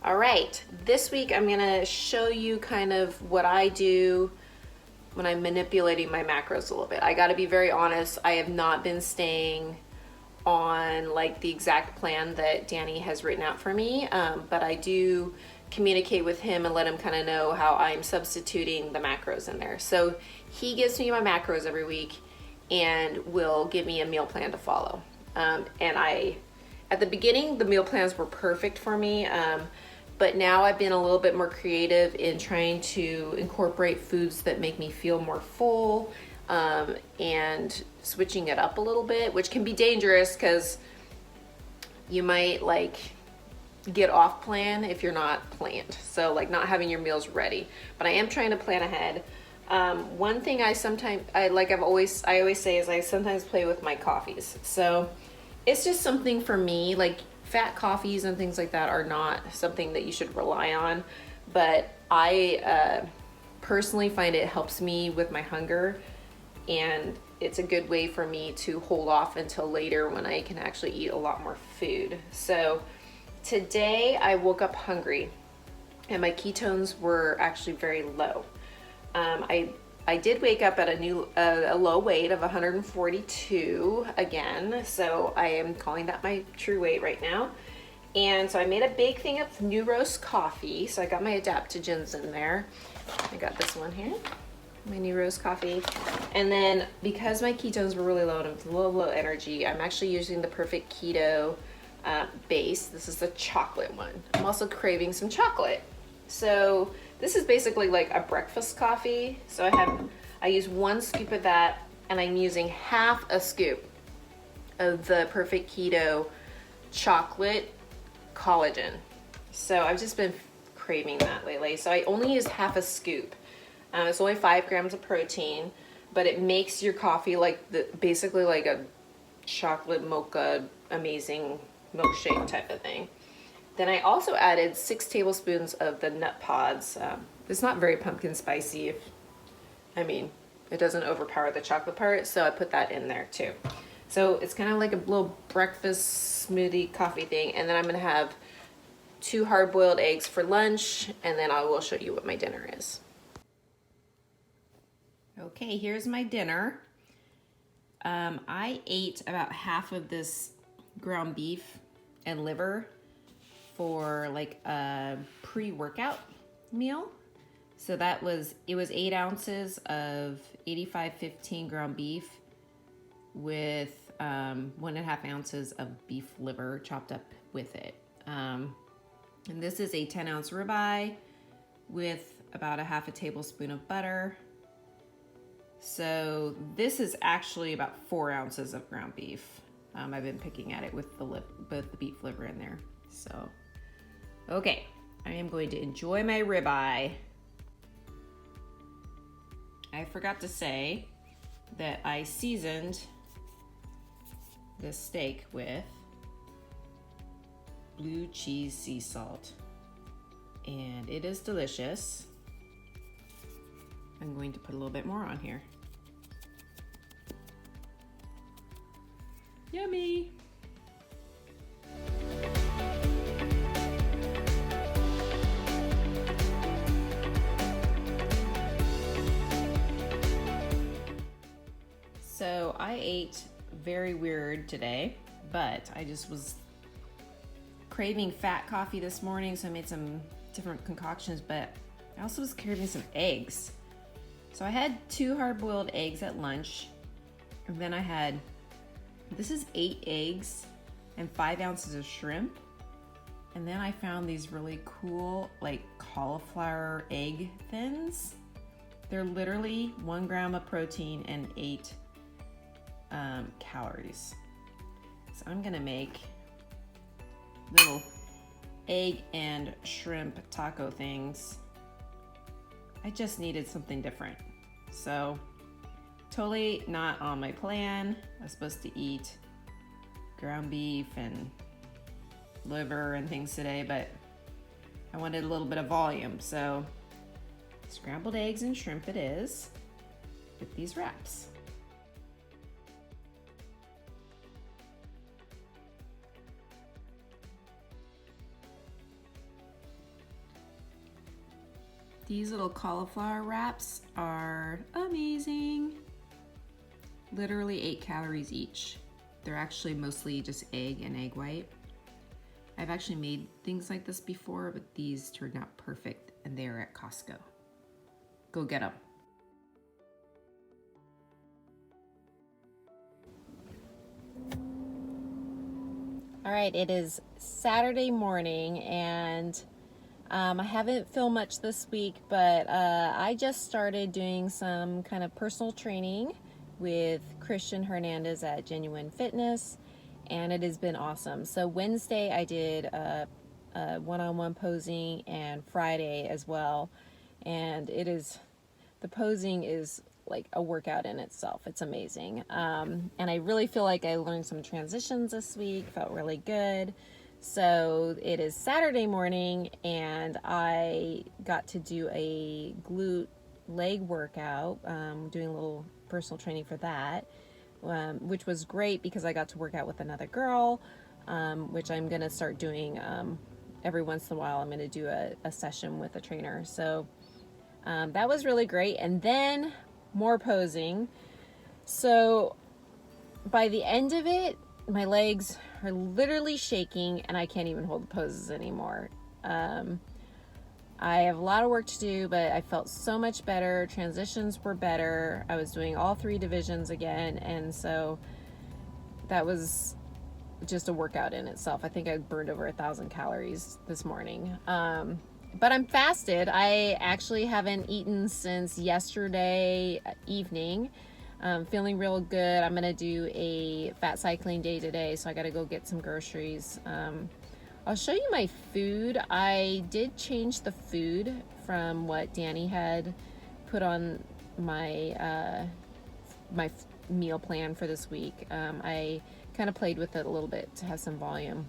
All right, this week I'm gonna show you kind of what I do when I'm manipulating my macros a little bit. I gotta be very honest, I have not been staying on like the exact plan that Danny has written out for me, but I do communicate with him and let him kind of know how I'm substituting the macros in there. So he gives me my macros every week and will give me a meal plan to follow. At the beginning, the meal plans were perfect for me, but now I've been a little bit more creative in trying to incorporate foods that make me feel more full, and switching it up a little bit, which can be dangerous because you might like get off plan if you're not planned. So like not having your meals ready, but I am trying to plan ahead. One thing I always say is I sometimes play with my coffees. So it's just something for me, like fat coffees and things like that are not something that you should rely on, but I personally find it helps me with my hunger, and it's a good way for me to hold off until later when I can actually eat a lot more food. So today I woke up hungry and my ketones were actually very low. I did wake up at a low weight of 142 again, so I am calling that my true weight right now. And so I made a big thing of new roast coffee. So I got my adaptogens in there. I got this one here, my new roast coffee. And then because my ketones were really low and I'm a little low energy, I'm actually using the Perfect Keto base. This is the chocolate one. I'm also craving some chocolate. So this is basically like a breakfast coffee. So I use 1 scoop of that, and I'm using half a scoop of the Perfect Keto chocolate collagen. So I've just been craving that lately. So I only use half a scoop. It's only 5 grams of protein, but it makes your coffee basically like a chocolate mocha amazing milkshake type of thing. Then I also added 6 tablespoons of the nut pods. It's not very pumpkin spicy. It doesn't overpower the chocolate part, so I put that in there too. So it's kind of like a little breakfast smoothie coffee thing. And then I'm gonna have 2 hard-boiled eggs for lunch, and then I will show you what my dinner is. Okay, here's my dinner. I ate about half of this ground beef and liver for like a pre-workout meal. So it was 8 ounces of 85/15 ground beef with 1.5 ounces of beef liver chopped up with it. And this is a 10-ounce ribeye with about a half a tablespoon of butter. So this is actually about 4 ounces of ground beef. I've been picking at it with both the beef liver in there. So, okay, I am going to enjoy my ribeye. I forgot to say that I seasoned this steak with blue cheese sea salt, and it is delicious. I'm going to put a little bit more on here. Yummy! So I ate very weird today, but I just was craving fat coffee this morning, so I made some different concoctions, but I also was craving some eggs. So I had 2 hard-boiled eggs at lunch, and then this is 8 eggs and 5 ounces of shrimp. And then I found these really cool like cauliflower egg thins. They're literally 1 gram of protein and 8 calories. So I'm gonna make little egg and shrimp taco things. I just needed something different. So totally not on my plan. I was supposed to eat ground beef and liver and things today, but I wanted a little bit of volume. So scrambled eggs and shrimp it is with these wraps. These little cauliflower wraps are amazing. Literally 8 calories each. They're actually mostly just egg and egg white. I've actually made things like this before, but these turned out perfect and they're at Costco. Go get them. All right, it is Saturday morning and I haven't filmed much this week, but I just started doing some kind of personal training with Christian Hernandez at Genuine Fitness, and it has been awesome. So Wednesday I did one-on-one posing, and Friday as well, and the posing is like a workout in itself. It's amazing. And I really feel like I learned some transitions this week, felt really good. So it is Saturday morning and I got to do a glute leg workout, doing a little personal training for that, which was great because I got to work out with another girl, which I'm going to start doing every once in a while. I'm going to do a session with a trainer. So that was really great. And then more posing. So by the end of it, my legs are literally shaking and I can't even hold the poses anymore. I have a lot of work to do, but I felt so much better. Transitions were better. I was doing all 3 divisions again, and so that was just a workout in itself. I think I burned over 1,000 calories this morning. But I'm fasted. I actually haven't eaten since yesterday evening. Feeling real good. I'm gonna do a fat cycling day today, so I gotta go get some groceries. I'll show you my food. I did change the food from what Danny had put on my my meal plan for this week. I kind of played with it a little bit to have some volume.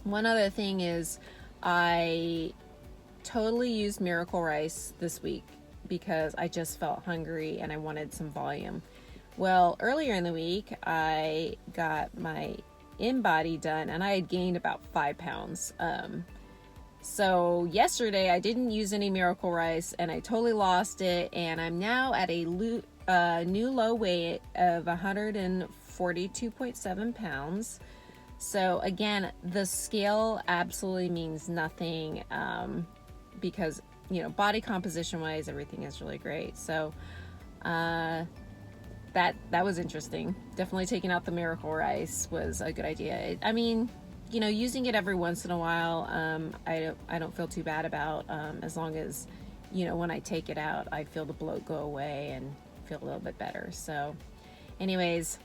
One other thing is I totally used Miracle Rice this week because I just felt hungry and I wanted some volume. Well, earlier in the week, I got my InBody done and I had gained about 5 pounds. So yesterday I didn't use any Miracle Rice and I totally lost it, and I'm now at a new low weight of 142.7 pounds. So again, the scale absolutely means nothing, because, you know, body composition wise, everything is really great. So, that was interesting. Definitely taking out the Miracle Rice was a good idea. I mean, you know, using it every once in a while, I don't feel too bad about, as long as, you know, when I take it out, I feel the bloat go away and feel a little bit better. So anyways,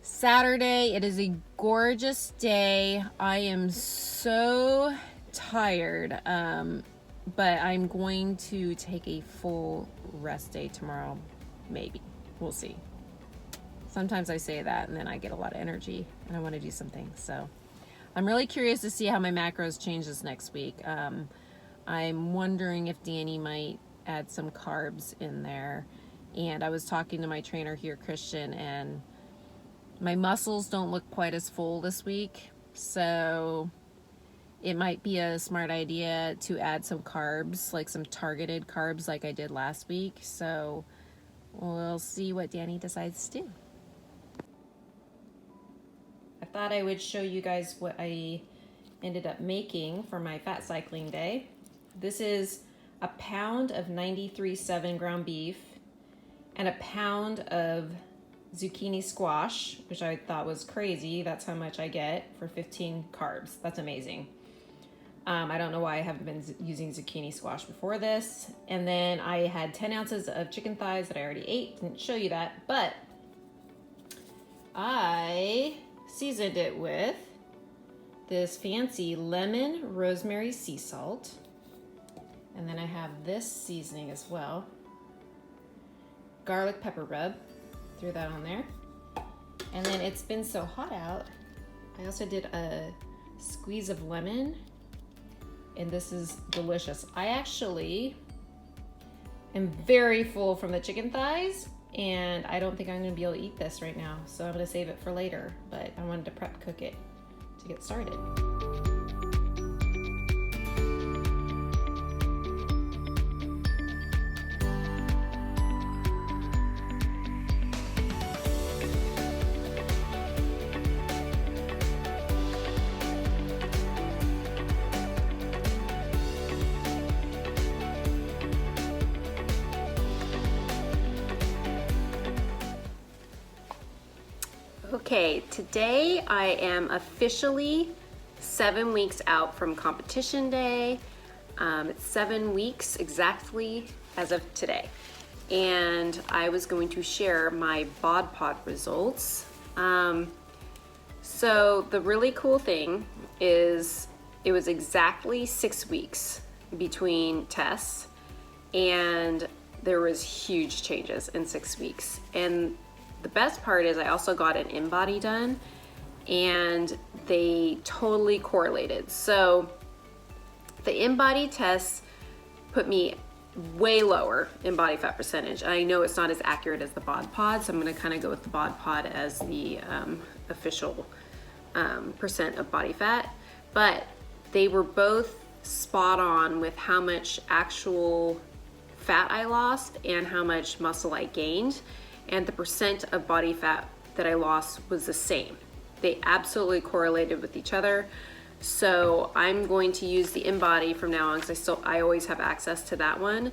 Saturday, it is a gorgeous day. I am so tired, but I'm going to take a full rest day tomorrow, maybe. We'll see. Sometimes I say that and then I get a lot of energy and I want to do something. So I'm really curious to see how my macros change this next week. I'm wondering if Danny might add some carbs in there. And I was talking to my trainer here, Christian, and my muscles don't look quite as full this week. So it might be a smart idea to add some carbs, like some targeted carbs like I did last week. So we'll see what Danny decides to do. I thought I would show you guys what I ended up making for my fat cycling day. This is a pound of 93.7 ground beef and a pound of zucchini squash, which I thought was crazy. That's how much I get for 15 carbs. That's amazing. I don't know why I haven't been using zucchini squash before this. And then I had 10 ounces of chicken thighs that I already ate. Didn't show you that, but I seasoned it with this fancy lemon rosemary sea salt. And then I have this seasoning as well. Garlic pepper rub. Threw that on there. And then it's been so hot out, I also did a squeeze of lemon. And this is delicious. I actually am very full from the chicken thighs, and I don't think I'm gonna be able to eat this right now. So I'm gonna save it for later, but I wanted to prep cook it to get started. Okay, today I am officially 7 weeks out from competition day. It's 7 weeks exactly as of today. And I was going to share my Bod Pod results. So the really cool thing is it was exactly 6 weeks between tests, and there was huge changes in 6 weeks. And the best part is I also got an InBody done, and they totally correlated. So the InBody tests put me way lower in body fat percentage. I know it's not as accurate as the Bod Pod, so I'm gonna kind of go with the Bod Pod as the official percent of body fat, but they were both spot on with how much actual fat I lost and how much muscle I gained, and the percent of body fat that I lost was the same. They absolutely correlated with each other. So I'm going to use the InBody from now on, because I always have access to that one,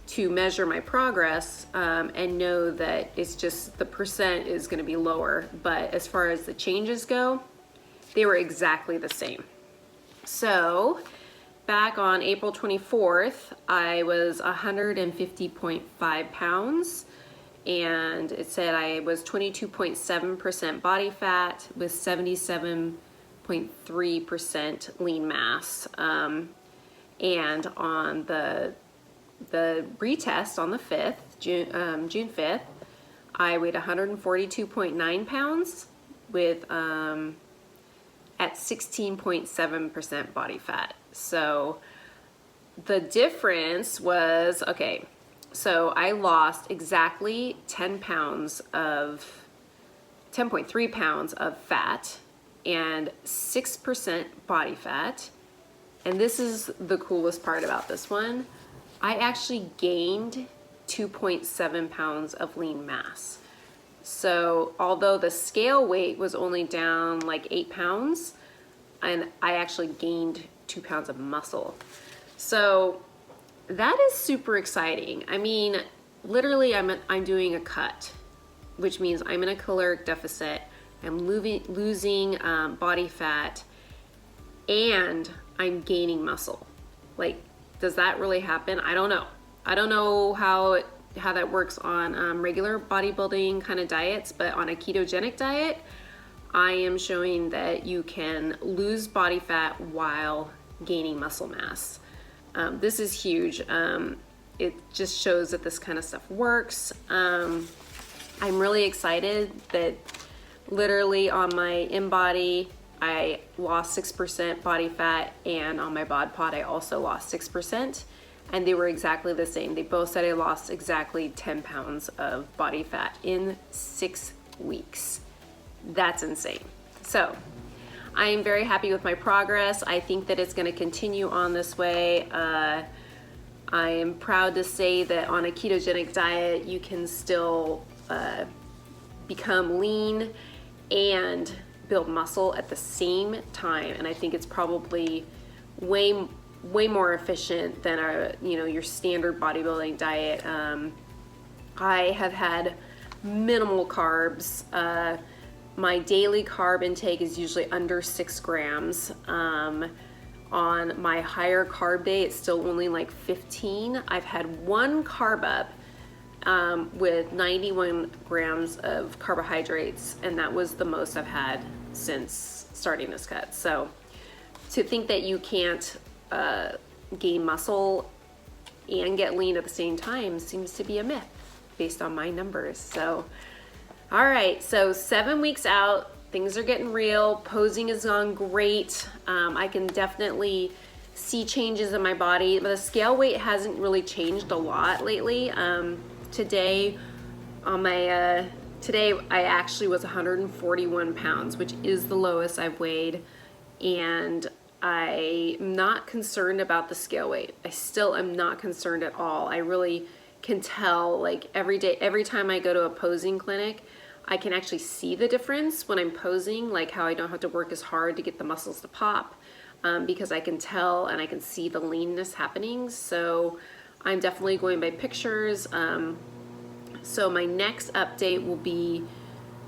to measure my progress and know that it's just the percent is going to be lower. But as far as the changes go, they were exactly the same. So back on April 24th, I was 150.5 pounds, and it said I was 22.7% body fat with 77.3% lean mass. And on the retest on the 5th, June 5th, I weighed 142.9 pounds with at 16.7% body fat. So the difference was, okay, so I lost exactly 10.3 pounds of fat and 6% body fat. And this is the coolest part about this one. I actually gained 2.7 pounds of lean mass. So although the scale weight was only down like 8 pounds, and I actually gained 2 pounds of muscle. So that is super exciting. I mean, literally I'm doing a cut, which means I'm in a caloric deficit. I'm losing body fat, and I'm gaining muscle. Like, does that really happen? I don't know. I don't know how that works on regular bodybuilding kind of diets, but on a ketogenic diet, I am showing that you can lose body fat while gaining muscle mass. This is huge. It just shows that this kind of stuff works. I'm really excited that literally on my InBody, I lost 6% body fat, and on my Bod Pod, I also lost 6%, and they were exactly the same. They both said I lost exactly 10 pounds of body fat in 6 weeks. That's insane. So I am very happy with my progress. I think that it's going to continue on this way. I am proud to say that on a ketogenic diet, you can still become lean and build muscle at the same time, and I think it's probably way more efficient than your standard bodybuilding diet. I have had minimal carbs. My daily carb intake is usually under 6 grams. On my higher carb day, it's still only like 15. I've had one carb up with 91 grams of carbohydrates, and that was the most I've had since starting this cut. So to think that you can't gain muscle and get lean at the same time seems to be a myth based on my numbers. So all right, so 7 weeks out, things are getting real. Posing has gone great. I can definitely see changes in my body, but the scale weight hasn't really changed a lot lately. Today I actually was 141 pounds, which is the lowest I've weighed, and I'm not concerned about the scale weight. I still am not concerned at all. I really can tell, like every time I go to a posing clinic, I can actually see the difference when I'm posing, like how I don't have to work as hard to get the muscles to pop, because I can tell and I can see the leanness happening. So I'm definitely going by pictures. So my next update will be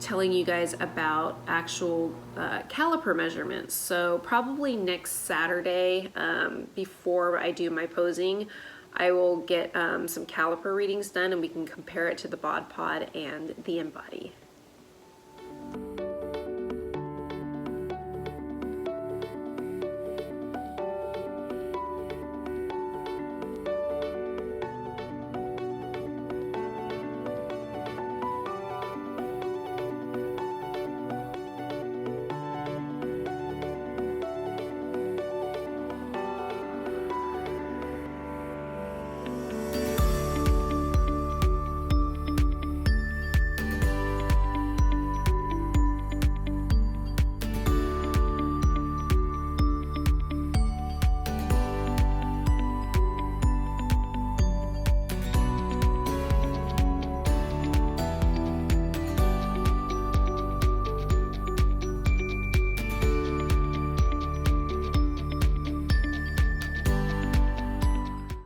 telling you guys about actual caliper measurements. So probably next Saturday, before I do my posing, I will get some caliper readings done and we can compare it to the Bod Pod and the InBody.